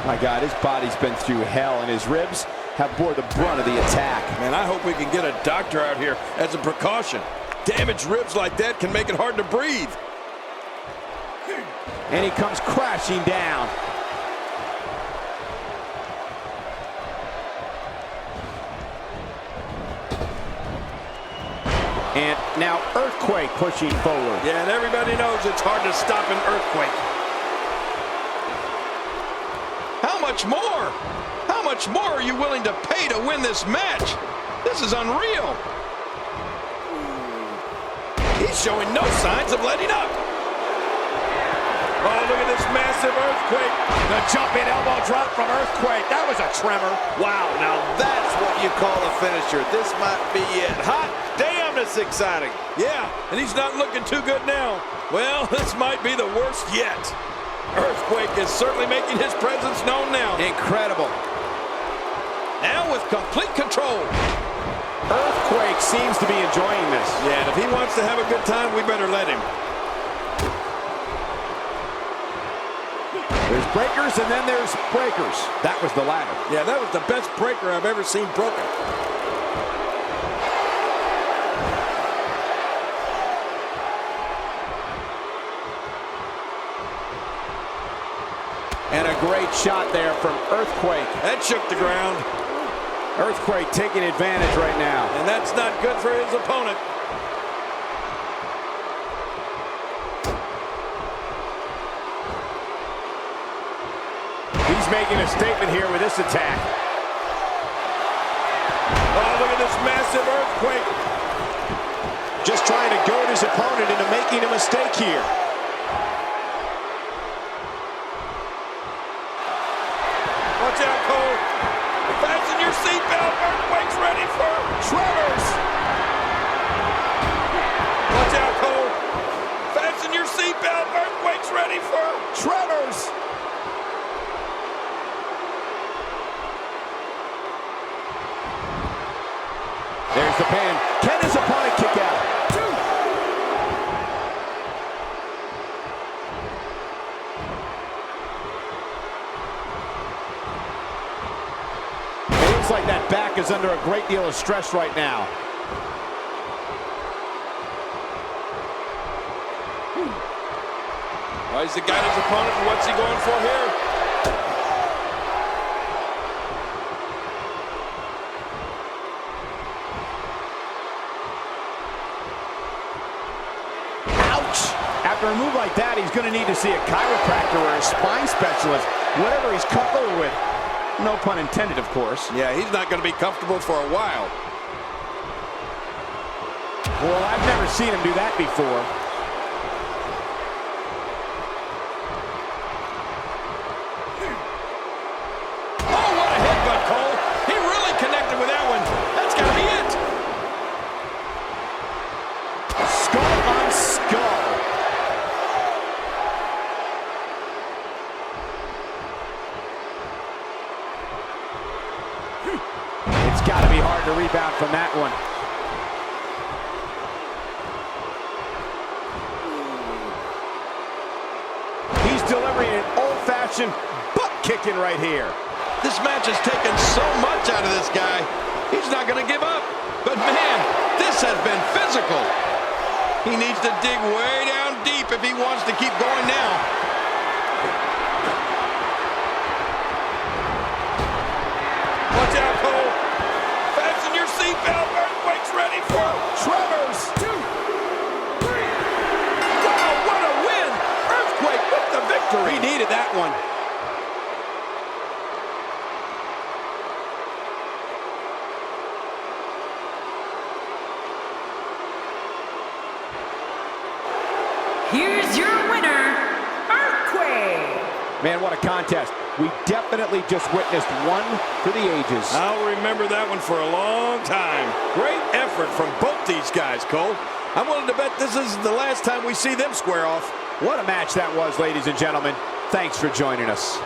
My God, his body's been through hell, and his ribs have bore the brunt of the attack. Man, I hope we can get a doctor out here as a precaution. Damaged ribs like that can make it hard to breathe. And he comes crashing down. And now Earthquake pushing forward. Yeah, and everybody knows it's hard to stop an earthquake. How much more? How much more are you willing to pay to win this match? This is unreal. He's showing no signs of letting up. Oh, look at this massive earthquake. The jumping elbow drop from Earthquake. That was a tremor. Wow, now that's what you call a finisher. This might be it. Hot damn, it's exciting. Yeah, and he's not looking too good now. Well, this might be the worst yet. Earthquake is certainly making his presence known now. Incredible. Now with complete control. Earthquake seems to be enjoying this. Yeah, and if he wants to have a good time, we better let him. There's breakers and then there's breakers. That was the ladder. Yeah, that was the best breaker I've ever seen broken. And a great shot there from Earthquake. That shook the ground. Earthquake taking advantage right now. And that's not good for his opponent. He's making a statement here with this attack. Oh, look at this massive earthquake. Just trying to goad his opponent into making a mistake here. Watch out, Cole. Fasten your seatbelt. Earthquake's ready for Tremors. Watch out, Cole. Fasten your seatbelt. Earthquake's ready for Tremors. There's the pin. Can his opponent kick out? It looks like that back is under a great deal of stress right now. Well, he's the guy his opponent, and what's he going for here? After a move like that, he's going to need to see a chiropractor or a spine specialist, whatever he's comfortable with. No pun intended, of course. Yeah, he's not going to be comfortable for a while. Well, I've never seen him do that before. Oh, what a headbutt, Cole. He really connected with that one. That's got to be it. Skull on skull. It's got to be hard to rebound from that one. He's delivering an old-fashioned butt kicking right here. This match has taken so much out of this guy. He's not going to give up. But man, this has been physical. He needs to dig way down deep if he wants to keep going now. Watch out, Cole. Fasten your seatbelt. Earthquake's ready for Tremors. 2, 3. Wow, what a win. Earthquake with the victory. He needed that one. Here's your winner, Earthquake. Man, what a contest. We definitely just witnessed one for the ages. I'll remember that one for a long time. Great effort from both these guys, Cole. I'm willing to bet this is the last time we see them square off. What a match that was, ladies and gentlemen. Thanks for joining us.